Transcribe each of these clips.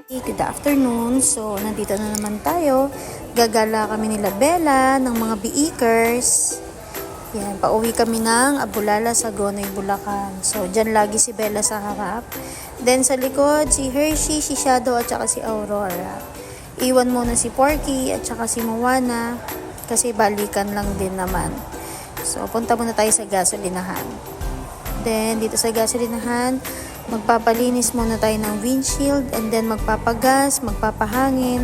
Good afternoon. So, nandito na naman tayo. Gagala kami nila Bella ng mga Biikers. Yan, pauwi kami ng Abulala sa Gonoy, Bulacan. So, dyan lagi si Bella sa harap. Then, sa likod, si Hershey, si Shadow, at saka si Aurora. Iwan muna si Porky at saka si Moana kasi balikan lang din naman. So, punta muna tayo sa gasolinahan. Then, dito sa gasolinahan, magpapalinis muna tayo ng windshield and then magpapagas, magpapahangin.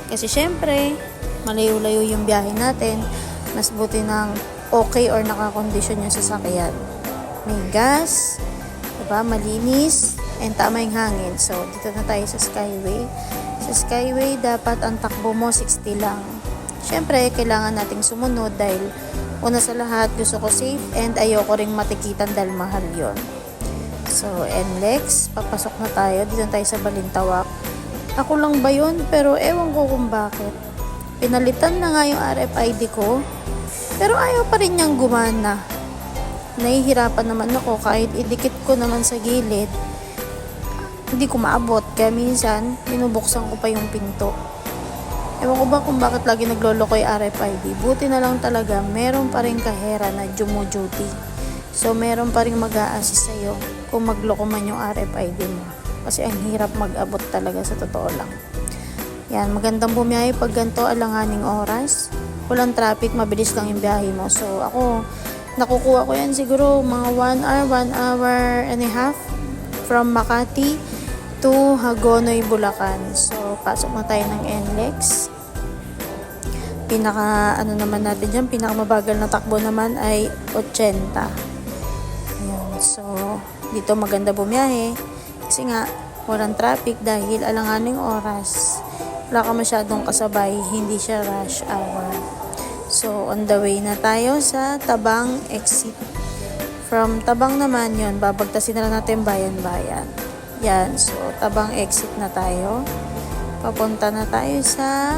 Kasi syempre, malayo-layo yung biyahe natin. Mas buti ng okay or nakakondisyon yung sasakyan. May gas, diba? Malinis, and tama yung hangin. So, dito na tayo sa Skyway. Sa Skyway, dapat ang takbo mo 60 lang. Syempre, kailangan nating sumunod dahil una sa lahat, gusto ko safe and ayoko ring matikitan dahil mahal yon. So, NLEX, papasok na tayo. Dito tayo sa Balintawak. Ako lang ba yun? Pero ewan ko kung bakit. Pinalitan na nga yung RFID ko. Pero ayaw pa rin niyang gumana. Nahihirapan naman ako kahit idikit ko naman sa gilid. Hindi ko maabot. Kaya minsan, binubuksan ko pa yung pinto. Ewan ko ba kung bakit lagi nagloloko yung RFID. Buti na lang talaga, meron pa rin kahera na duty. So, meron pa rin mag-a-assist sa'yo kung magloko man yung RFID mo. Kasi ang hirap mag-abot talaga sa totoo lang. Yan, magandang bumiyahe pag ganito alanganing oras. Walang traffic, mabilis lang yung biyahe mo. So, ako, nakukuha ko yan siguro mga 1 hour and a half from Makati to Hagonoy, Bulacan. So, pasok na tayo ng NLEX. Naman natin dyan, pinakamabagal na takbo naman ay 80. So, dito maganda bumiyahe kasi nga walang traffic dahil alanganing oras. Wala ka masyadong kasabay, hindi siya rush hour. So, on the way na tayo sa Tabang exit. From Tabang naman yon, babagtasin na lang natin bayan-bayan. Yan, so Tabang exit na tayo. Papunta na tayo sa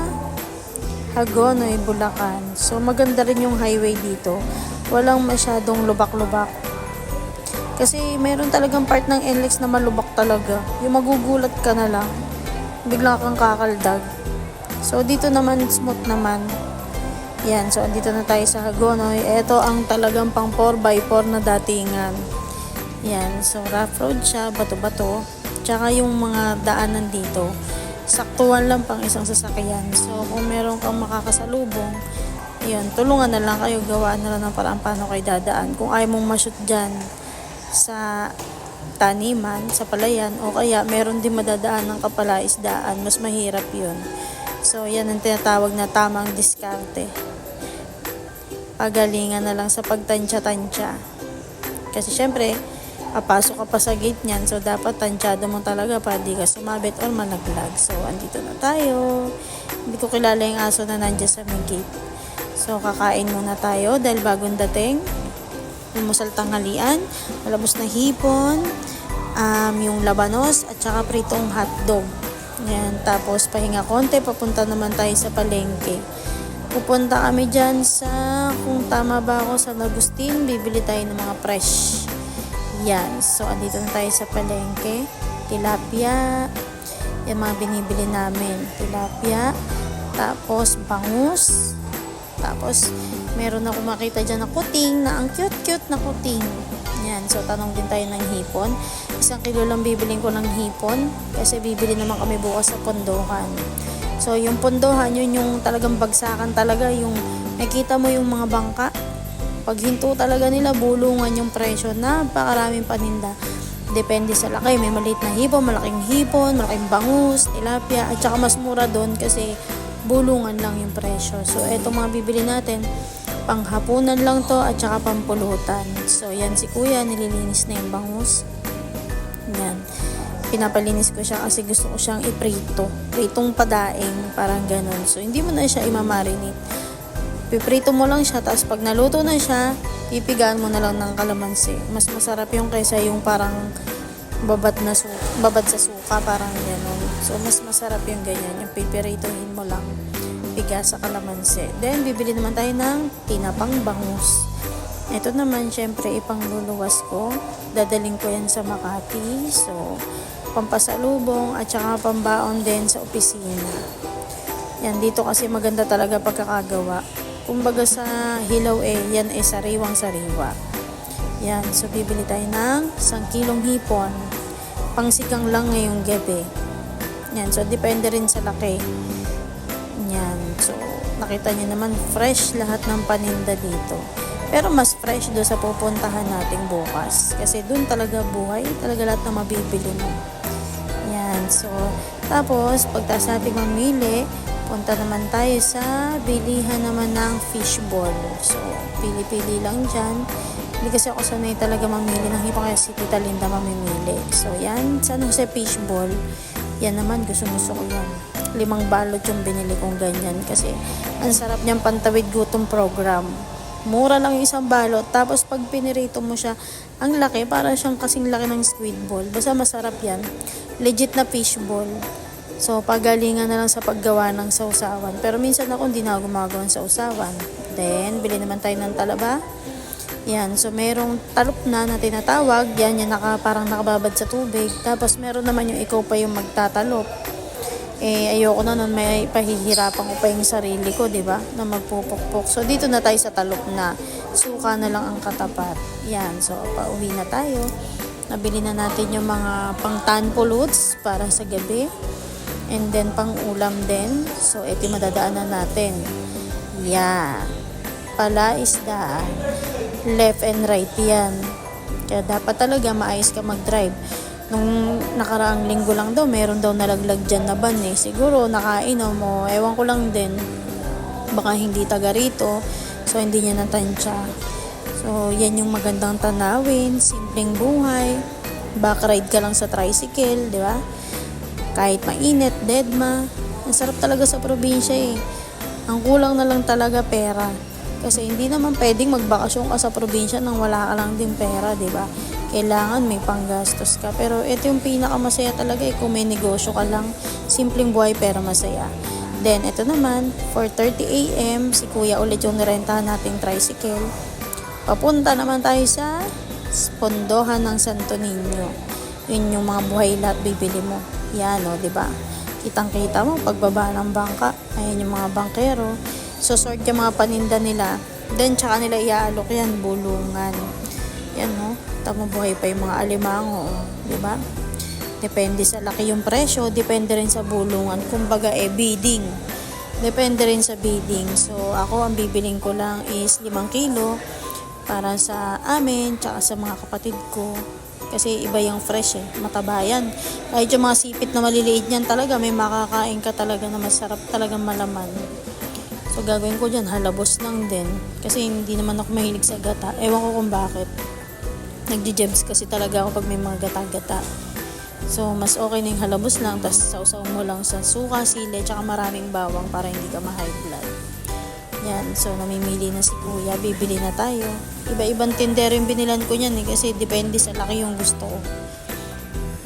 Hagonoy, Bulacan. So, maganda rin yung highway dito. Walang masyadong lubak-lubak. Kasi meron talagang part ng NLEX na malubak talaga. Yung magugulat ka na lang. Bigla kang kakaldag. So, dito naman, smooth naman. Yan. So, andito na tayo sa Hagonoy. Ito ang talagang pang 4x4 na datingan. Yan. So, rough road siya. Bato-bato. Tsaka yung mga daanan dito. Saktuan lang pang isang sasakyan. So, kung meron kang makakasalubong, yun, tulungan na lang kayo. Gawaan na lang ng paraan paano kayo dadaan. Kung ayaw mong ma-shoot dyan sa taniman, sa palayan, o kaya meron din madadaan ng kapalaisdaan, mas mahirap yun. So, yan ang tinatawag na tamang diskarte. Pagalingan na lang sa pagtansya-tansya. Kasi syempre, papasok ka pa sa gate niyan, so dapat tansyado mo talaga para di ka sumabit or malaglag. So, andito na tayo. Hindi ko kilala yung aso na nandiyan sa may gate. So, kakain muna tayo dahil bagong dating. Almusal tanghalian, malabos na hipon, yung labanos, at saka pritong hotdog. Yan, tapos pahinga konti, papunta naman tayo sa palengke. Pupunta kami dyan sa, kung tama ba ako, sa Agustin, bibili tayo ng mga fresh. Yan, so andito na tayo sa palengke. Tilapia, yung mga binibili namin. Tilapia, tapos bangus, tapos meron ako makita dyan na kuting, na ang cute-cute na kuting. Yan, so tanong din tayo ng hipon. 1 kilo lang bibiling ko ng hipon kasi bibili naman kami bukas sa pondohan. So, yung pondohan, yun yung talagang bagsakan talaga. Yung nakita mo yung mga bangka. Pag hinto talaga nila, bulungan yung presyo. Napakaraming paninda. Depende sa laki. May maliit na hipon, malaking bangus, tilapia, at saka mas mura doon kasi bulungan lang yung presyo. So, eto mga bibili natin, panghapunan lang to at saka pampulutan. So, yan si kuya, nililinis na yung bangus. Yan. Pinapalinis ko siya kasi gusto ko siyang iprito. Pritong padaing, parang ganun. So, hindi mo na siya imamarinate. Piprito mo lang siya, tapos pag naluto na siya, pipigaan mo na lang ng kalamansi. Mas masarap yung kaysa yung parang babad sa suka, parang gano'n. So, mas masarap yung ganyan. Yung pipiritohin mo lang, piga sa kalamansi. Then, bibili naman tayo ng tinapang bangus. Ito naman, syempre, ipangluluwas ko. Dadaling ko yan sa Makati. So, pampasalubong at saka pambaon din sa opisina. Yan, dito kasi maganda talaga pagkakagawa. Kumbaga sa Hilaw yan ay sariwang-sariwa. Yan, so bibili tayo ng 1 kilong hipon. Pangsigang lang ngayong gabi. Yan, so depende rin sa laki. Yan, so nakita niyo naman fresh lahat ng paninda dito. Pero mas fresh doon sa pupuntahan natin bukas. Kasi doon talaga buhay, talaga lahat na mabibili mo. Yan, so tapos pagtas natin mamili, punta naman tayo sa bilihan naman ng fishball. So, pili-pili lang dyan. Hindi kasi ako sanay talaga mamili ng hipon kaya si Tita Linda mamimili. So, yan. San Jose fishball. Yan naman, gusto-gusto ko yan. 5 balot yung binili kong ganyan. Kasi, ang sarap niyang pantawid gutom program. Mura lang yung 1 balot. Tapos, pag pinirito mo siya, ang laki. Para siyang kasing laki ng squid ball. Basta masarap yan. Legit na fishball. So, pagalingan na lang sa paggawa ng sausawan. Pero minsan ako hindi na gumagawa ng sausawan. Then, bili naman tayo ng talaba. Yan. So, merong talop na tinatawag. Yan, yung parang nakababad sa tubig. Tapos, meron naman yung ikaw pa yung magtatalop. Ayoko na nun. May pahihirapan ko pa yung sarili ko, diba? Na magpupukpok. So, dito na tayo sa talop na. Suka na lang ang katapat. Yan. So, pauwi na tayo. Nabili na natin yung mga pang-tan puluts para sa gabi. And then, pang-ulam din. So, ito madadaanan natin. Yan. Palaisdaan. Left and right yan. Kaya dapat talaga maayos ka mag-drive. Nung nakaraang linggo lang daw, meron daw nalaglag dyan na ban eh. Siguro, nakainom mo. Ewan ko lang din. Baka hindi taga rito. So, hindi niya natansya. So, yan yung magandang tanawin. Simpleng buhay. Backride ka lang sa tricycle, di ba? Kahit mainit, deadma. Ang sarap talaga sa probinsya eh. Ang kulang na lang talaga pera. Kasi hindi naman pwedeng magbakasyon ka sa probinsya nang wala ka lang din pera, di ba? Kailangan may panggastos ka. Pero ito yung pinakamasaya talaga eh. Kung may negosyo ka lang, simpleng buhay pero masaya. Then, ito naman, 4:30 a.m., si Kuya ulit yung nirentahan nating tricycle. Papunta naman tayo sa Pondohan ng Santo Niño. Yun yung mga buhay lahat bibili mo. Yan o, diba? Kitang-kita mo, pagbaba ng bangka. Ayan yung mga bankero. So, sort yung mga paninda nila. Then, tsaka nila iaalok yan, bulungan. Yan o. Tama buhay pa yung mga alimango. Diba? Depende sa laki yung presyo. Depende rin sa bulungan. Kumbaga, bidding. Depende rin sa bidding. So, ako, ang bibiling ko lang is 5 kilo para sa amin, tsaka sa mga kapatid ko. Kasi iba yung fresh eh. Mataba yan. Kahit yung mga sipit na maliliit niyan talaga, may makakain ka talaga na masarap talagang malaman. So, gagawin ko dyan, halabos lang din. Kasi hindi naman ako mahilig sa gata. Ewan ko kung bakit. Nagdi-jebs kasi talaga ako pag may mga gata-gata. So, mas okay na yung halabos lang. Tapos, sausaw mo lang sa suka, sili, tsaka maraming bawang para hindi ka ma-high blood. Yan, so namimili na si Kuya, bibili na tayo. Iba-ibang tindero yung binilan ko niyan eh, kasi depende sa laki yung gusto ko.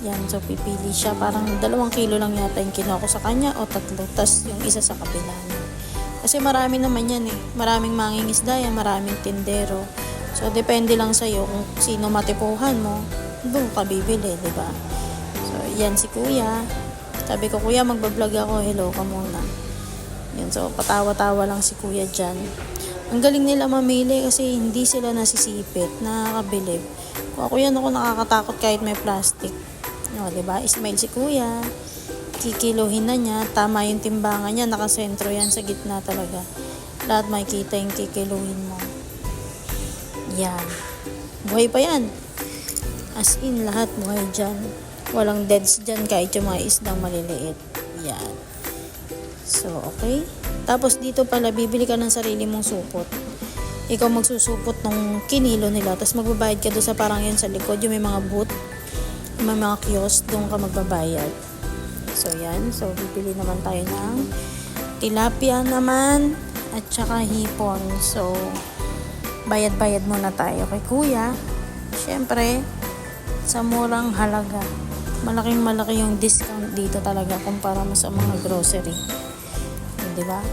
Yan, so pipili siya, parang 2 kilo lang yata yung kinuha ko sa kanya o 3, tas yung isa sa kabila niya. Kasi marami naman yan eh, maraming mangingisda yan, maraming tindero. So depende lang sa'yo kung sino matipuhan mo, doon ka bibili, diba? So yan si Kuya. Sabi ko, Kuya, magbablog ako, hello ka muna. Yan, so patawa-tawa lang si Kuya dyan. Ang galing nila mamili kasi hindi sila nasisipit, nakakabilib. Kung ako yan, ako nakakatakot kahit may plastic. O, diba? Ismail si Kuya. Kikiluhin na niya. Tama yung timbangan niya. Nakasentro yan sa gitna talaga. Lahat makikita yung kikiluhin mo. Yan. Buhay pa yan. As in, lahat buhay dyan. Walang deads dyan kahit yung mga isdang maliliit. Yan. So, okay. Tapos dito pala, bibili ka ng sarili mong supot. Ikaw magsusupot ng kinilo nila. Tapos magbabayad ka doon sa parang yun sa likod. Yung may mga booth. May mga kiosk. Doon ka magbabayad. So, yan. So, bibili naman tayo ng tilapia naman. At saka hipon. So, bayad-bayad muna tayo kay Kuya. Siyempre, sa murang halaga. Malaking-malaki yung discount dito talaga kumpara mo sa mga grocery. Diba?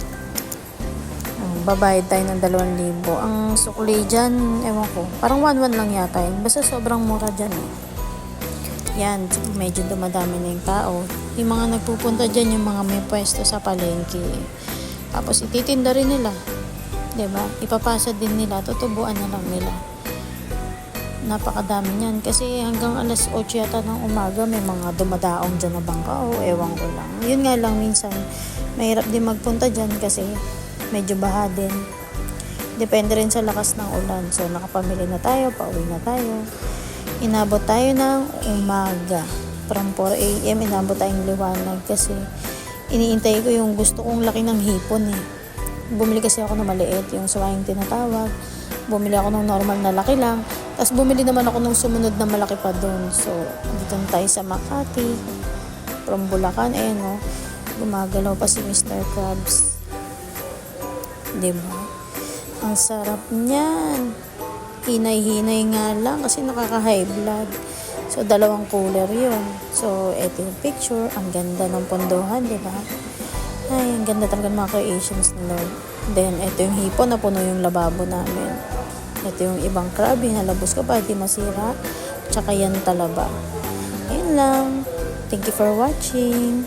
Babayad tayo ng 2,000. Ang sukli dyan, ewan ko, parang 1,100 lang yata yun. Basta sobrang mura dyan eh. Yan, medyo dumadami na yung tao. Yung mga nagpupunta dyan, yung mga may pwesto sa palengke. Tapos ititinda rin nila. 'Di ba? Ipapasa din nila, tutubuan na lang nila. Napakadami niyan kasi hanggang alas 8 yata ng umaga may mga dumadaong dyan na bangka o ewan ko lang. Yun nga lang minsan mahirap din magpunta dyan kasi medyo baha din. Depende rin sa lakas ng ulan. So nakapamili na tayo, pauwi na tayo. Inabot tayo ng umaga. From 4 a.m. inabot tayong liwanag kasi iniintay ko yung gusto kong laki ng hipon eh. Bumili kasi ako ng maliit, yung suwayang tinatawag. Bumili ako ng normal na laki lang. Tapos bumili naman ako ng sumunod na malaki pa doon. So, dito na tayo sa Makati. From Bulacan, no? Gumagalaw pa si Mr. Krabs. Diba? Ang sarap niyan. Hinay-hinay nga lang kasi nakaka-high blood. So, 2 cooler yun. So, eto yung picture. Ang ganda ng pondohan, diba? Ay, ang ganda talaga ng mga creations ni Lord. Then, eto yung hipon na puno yung lababo namin. Ito yung ibang crab, hinalabos ko para di masira. Tsaka yan talaba. Ayun lang. Thank you for watching.